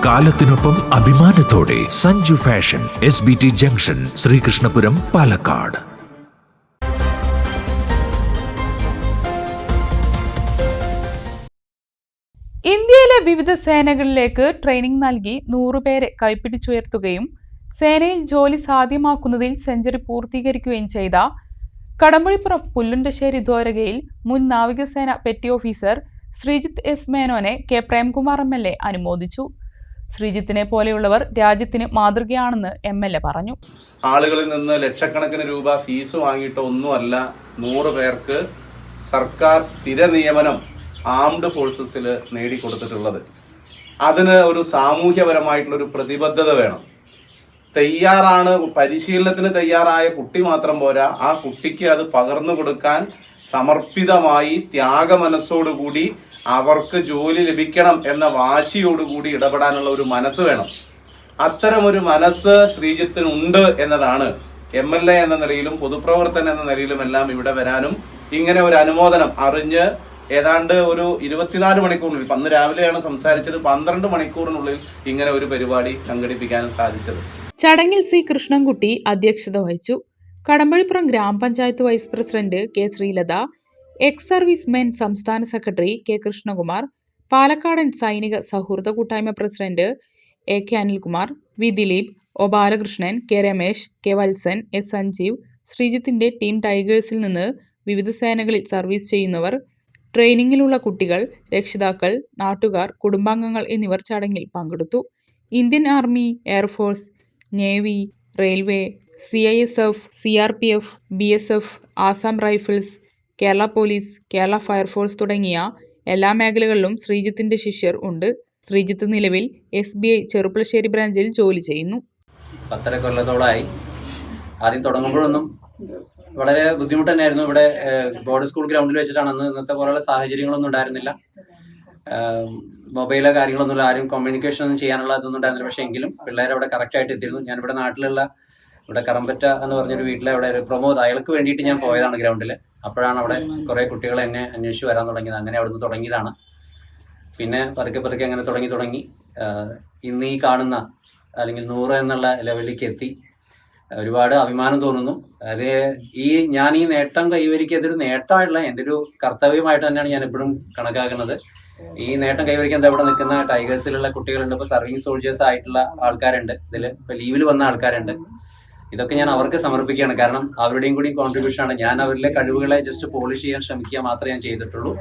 കാലത്തിനൊപ്പം അഭിമാനത്തോടെ Sanju fashion, SBT junction, Sreekrishnapuram, Palakkad. ഇന്ത്യയിലെ വിവിധ സേനകളിലേക്ക് ട്രെയിനിംഗ് നൽകി 100 പേരെ കൈപ്പിടിച്ചുയർത്തുകയും സേനയിൽ ജോലി സാധ്യമാക്കുന്നതിൽ സെഞ്ചുറി പൂർത്തീകരിക്കുകയും ചെയ്ത കടമ്പഴിപ്പുറം പുല്ലുണ്ടശ്ശേരി ദ്വാരകയിൽ മുൻ നാവികസേന petty officer Sreejith S. മേനോനെ K. Premkumar MLA അനുമോദിച്ചു. ശ്രീജിത്തിനെ പോലെയുള്ളവർ രാജ്യത്തിന് മാതൃകയാണെന്ന് MLA പറഞ്ഞു. ആളുകളിൽ നിന്ന് ലക്ഷക്കണക്കിന് രൂപ ഫീസ് വാങ്ങിയിട്ട് ഒന്നുമല്ല 100 പേർക്ക് സർക്കാർ സ്ഥിര നിയമനം ആംഡ് ഫോഴ്സസിൽ നേടിക്കൊടുത്തിട്ടുള്ളത്. അതിന് ഒരു സാമൂഹ്യപരമായിട്ടുള്ളൊരു പ്രതിബദ്ധത വേണം. പരിശീലനത്തിന് തയ്യാറായ കുട്ടി മാത്രം പോരാ, ആ കുട്ടിക്ക് അത് പകർന്നു കൊടുക്കാൻ സമർപ്പിതമായി ത്യാഗമനസ്സോടുകൂടി അവർക്ക് ജോലി ലഭിക്കണം എന്ന വാശിയോടുകൂടി ഇടപെടാനുള്ള ഒരു മനസ്സ് വേണം. അത്തരമൊരു മനസ്സ് ശ്രീജിത്തിനുണ്ട് എന്നതാണ് MLA എന്ന നിലയിലും പൊതുപ്രവർത്തകൻ എന്ന നിലയിലും എല്ലാം ഇവിടെ വരാനും ഇങ്ങനെ ഒരു അനുമോദനം അറിഞ്ഞ് ഏതാണ്ട് ഒരു 24 മണിക്കൂറിനുള്ളിൽ, അന്ന് രാവിലെയാണ് സംസാരിച്ചത്, 12 മണിക്കൂറിനുള്ളിൽ ഇങ്ങനെ ഒരു പരിപാടി സംഘടിപ്പിക്കാനും സാധിച്ചത്. ചടങ്ങിൽ C. കൃഷ്ണൻകുട്ടി അധ്യക്ഷത വഹിച്ചു. കടമ്പഴിപ്പുറം ഗ്രാമപഞ്ചായത്ത് vice president K. Sreelatha, ex service men സംസ്ഥാന സെക്രട്ടറി K. കൃഷ്ണകുമാർ, പാലക്കാടൻ സൈനിക സൗഹൃദ കൂട്ടായ്മ president AK. Anilkumar, V. Dileep, O. Balakrishnan, K. Ramesh, K. Valsan, S. Sanjeev, ശ്രീജിത്തിന്റെ ടീം ടൈഗേഴ്സിൽ നിന്ന് വിവിധ സേനകളിൽ സർവീസ് ചെയ്യുന്നവർ, ട്രെയിനിങ്ങിലുള്ള കുട്ടികൾ, രക്ഷിതാക്കൾ, നാട്ടുകാർ, കുടുംബാംഗങ്ങൾ എന്നിവർ ചടങ്ങിൽ പങ്കെടുത്തു. Indian army, air force, navy, railway, CISF, CRPF, BSF, Assam rifles, Kerala police, Kerala fire force തുടങ്ങിയ എല്ലാ മേഖലകളിലും ശ്രീജിത്തിന്റെ ശിഷ്യർ ഉണ്ട്. ശ്രീജിത്ത് നിലവിൽ SBI ചെറുപ്പളശ്ശേരി ബ്രാഞ്ചിൽ ജോലി ചെയ്യുന്നു. 10 കൊല്ലത്തോളമായി. ആദ്യം തുടങ്ങുമ്പോഴൊന്നും വളരെ ബുദ്ധിമുട്ട് തന്നെയായിരുന്നു. ഇവിടെ ബോർഡ് സ്കൂൾ ഗ്രൗണ്ടിൽ വെച്ചിട്ടാണ്. ഇന്നത്തെ പോലുള്ള സാഹചര്യങ്ങളൊന്നും ഉണ്ടായിരുന്നില്ല. മൊബൈലോ കാര്യങ്ങളൊന്നുമില്ല. ആരും കമ്മ്യൂണിക്കേഷൻ ഒന്നും ചെയ്യാനുള്ള ഇതൊന്നും ഉണ്ടായിരുന്നില്ല. പക്ഷേ എങ്കിലും പിള്ളേർ അവിടെ കറക്റ്റായിട്ട് എത്തിയിരുന്നു. ഞാനിവിടെ നാട്ടിലുള്ള ഇവിടെ കറമ്പറ്റ എന്ന് പറഞ്ഞൊരു വീട്ടിലെ അവിടെ ഒരു പ്രമോദ്, അയാൾക്ക് വേണ്ടിയിട്ട് ഞാൻ പോയതാണ് ഗ്രൗണ്ടിൽ. അപ്പോഴാണ് അവിടെ കുറേ കുട്ടികൾ എന്നെ അന്വേഷിച്ച് വരാൻ തുടങ്ങിയത്. അങ്ങനെ അവിടുന്ന് തുടങ്ങിയതാണ്. പിന്നെ പതുക്കെ അങ്ങനെ തുടങ്ങി ഇന്ന് ഈ കാണുന്ന അല്ലെങ്കിൽ 100 എന്നുള്ള ലെവലിലേക്ക് എത്തി. ഒരുപാട് അഭിമാനം തോന്നുന്നു. അത് ഞാൻ ഈ നേട്ടം കൈവരിക്കുന്നതൊരു നേട്ടമായിട്ടുള്ള എൻ്റെ ഒരു കർത്തവ്യമായിട്ട് തന്നെയാണ് ഞാൻ എപ്പോഴും കണക്കാക്കുന്നത്. ഈ നേട്ടം കൈവരിക്കാൻ ഇവിടെ നിൽക്കുന്ന ടൈഗേഴ്സിലുള്ള കുട്ടികളുണ്ട്, ഇപ്പോൾ സർവീസ് സോൾജേഴ്സ് ആയിട്ടുള്ള ആൾക്കാരുണ്ട്, ഇതിൽ ഇപ്പോൾ ലീവിൽ വന്ന ആൾക്കാരുണ്ട്. ഇതൊക്കെ ഞാൻ അവർക്ക് സമർപ്പിക്കുകയാണ്. കാരണം അവരുടെയും കൂടി കോൺട്രിബ്യൂഷൻ ആണ്. ഞാൻ അവരിലെ കഴിവുകളെ ജസ്റ്റ് പോളിഷ് ചെയ്യാൻ ശ്രമിക്കുക മാത്രമേ ഞാൻ ചെയ്തിട്ടുള്ളൂ.